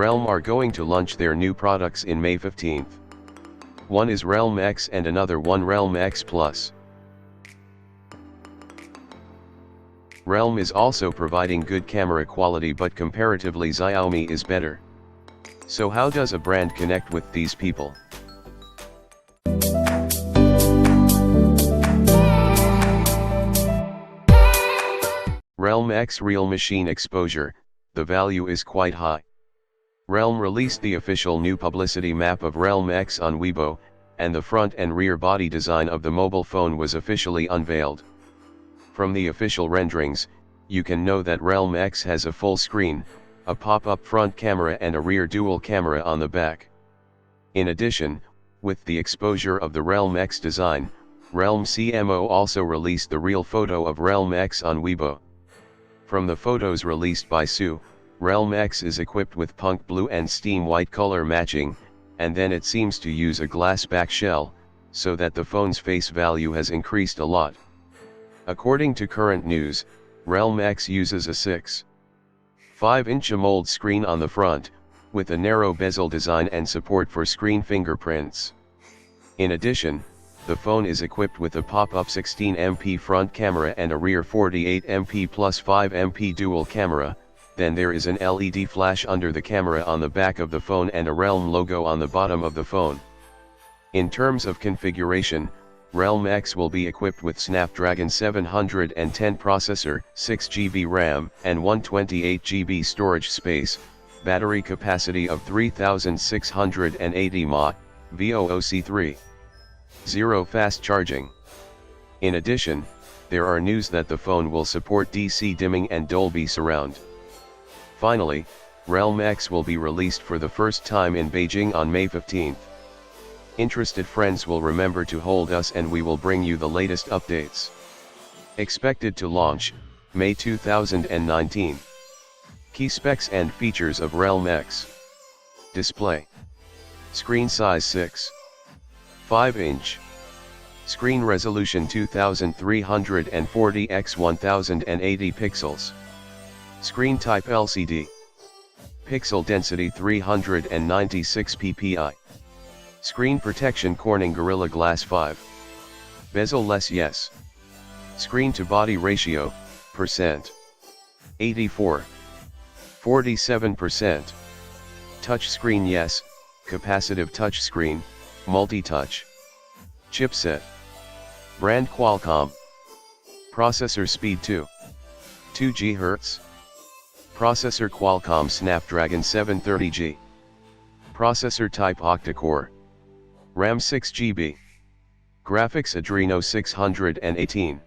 Realme are going to launch their new products in May 15th. One is Realme X and another one Realme X Plus. Realme is also providing good camera quality, but comparatively Xiaomi is better. So how does a brand connect with these people? Realme X real machine exposure, the value is quite high. Realme released the official new publicity map of Realme X on Weibo, and the front and rear body design of the mobile phone was officially unveiled. From the official renderings, you can know that Realme X has a full screen, a pop-up front camera and a rear dual camera on the back. In addition, with the exposure of the Realme X design, Realme CMO also released the real photo of Realme X on Weibo. From the photos released by Su, Realme X is equipped with punk blue and steam white color matching, and then it seems to use a glass back shell, so that the phone's face value has increased a lot. According to current news, Realme X uses a 6.5-inch AMOLED screen on the front, with a narrow bezel design and support for screen fingerprints. In addition, the phone is equipped with a pop-up 16MP front camera and a rear 48MP plus 5MP dual camera. Then there is an LED flash under the camera on the back of the phone and a Realme logo on the bottom of the phone. In terms of configuration, Realme X will be equipped with Snapdragon 710 processor, 6GB RAM, and 128GB storage space, battery capacity of 3680 mAh, VOOC 3.0 fast charging. In addition, there are news that the phone will support DC dimming and Dolby Surround. Finally, Realme X will be released for the first time in Beijing on May 15th. Interested friends will remember to hold us and we will bring you the latest updates. Expected to launch, May 2019. Key specs and features of Realme X. Display. Screen size 6.5 inch. Screen resolution 2340 x 1080 pixels. Screen type LCD. Pixel density 396 ppi. Screen protection Corning Gorilla Glass 5. Bezel-less yes. Screen to body ratio, %. 84. 47%. Touch screen yes, capacitive touch screen, multi-touch. Chipset. Brand Qualcomm. Processor speed 2 GHz. Processor Qualcomm Snapdragon 730G. Processor type octa-core. RAM 6GB. Graphics Adreno 618.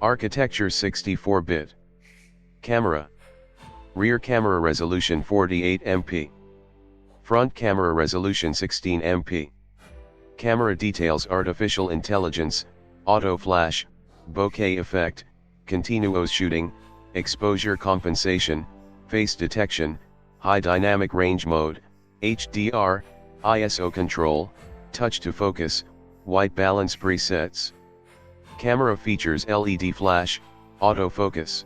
Architecture 64-bit. Camera. Rear camera resolution 48MP. Front camera resolution 16MP. Camera details artificial intelligence, auto flash, bokeh effect, continuous shooting, exposure compensation, face detection, high dynamic range mode, HDR, ISO control, touch to focus, white balance presets. Camera features LED flash, autofocus.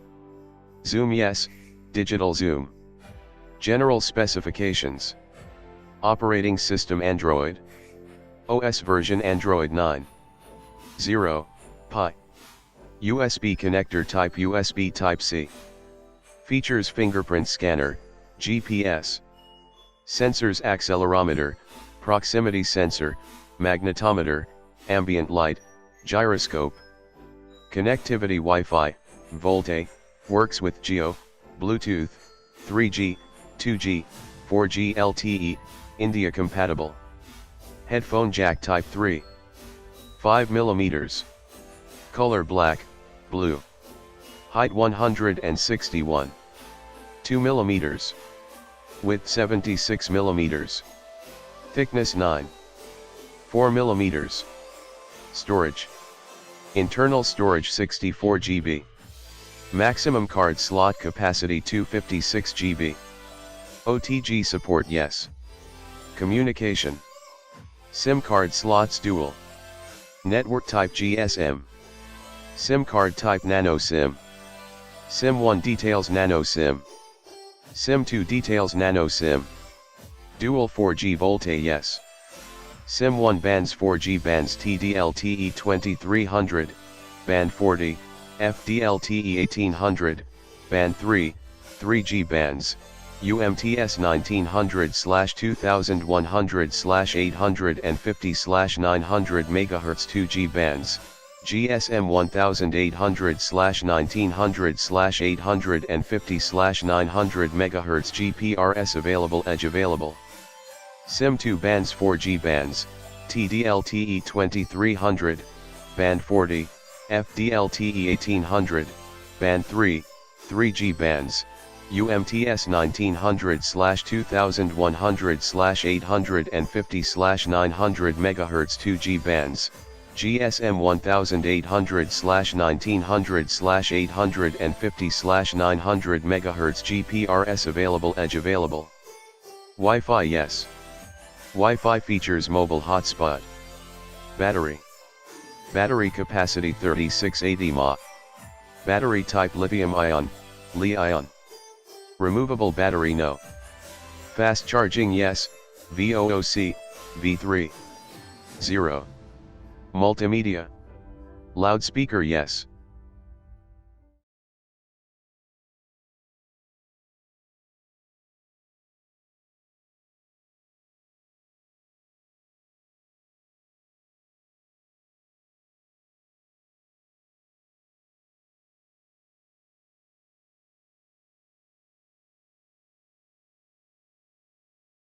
Zoom yes, digital zoom. General specifications. Operating system Android. OS version Android 9.0, Pie. USB connector type USB Type-C. Features fingerprint scanner, GPS. Sensors accelerometer, proximity sensor, magnetometer, ambient light, gyroscope. Connectivity Wi-Fi, VoLTE, works with Geo, Bluetooth, 3G, 2G, 4G LTE, India compatible. Headphone jack type 3. 5mm. Color black, blue. Height 161. 2mm. Width 76mm. Thickness 9.4mm. Storage. Internal storage 64 GB. Maximum card slot capacity 256 GB. OTG support yes. Communication. SIM card slots dual. Network type GSM. SIM card type nano SIM. SIM1 details nano SIM. SIM2 details nano SIM. Dual 4G VoLTE yes. SIM1 bands 4G bands TD-LTE 2300, band 40, FD-LTE 1800, band 3, 3G bands, UMTS 1900/2100/850/900 MHz 2G bands, GSM 1800/850/900 MHz GPRS available edge available. SIM2 bands 4G bands, TD-LTE 2300, band 40, FD-LTE 1800, band 3, 3G bands, UMTS 1900/2100/850/900 MHz 2G bands, GSM 1800/850/900 MHz GPRS available edge available. Wi-Fi yes. Wi-Fi features mobile hotspot. Battery. Battery capacity 3680 mAh. Battery type lithium-ion, Li-ion. Removable battery no. Fast charging yes, VOOC, V3. 0. Multimedia. Loudspeaker yes.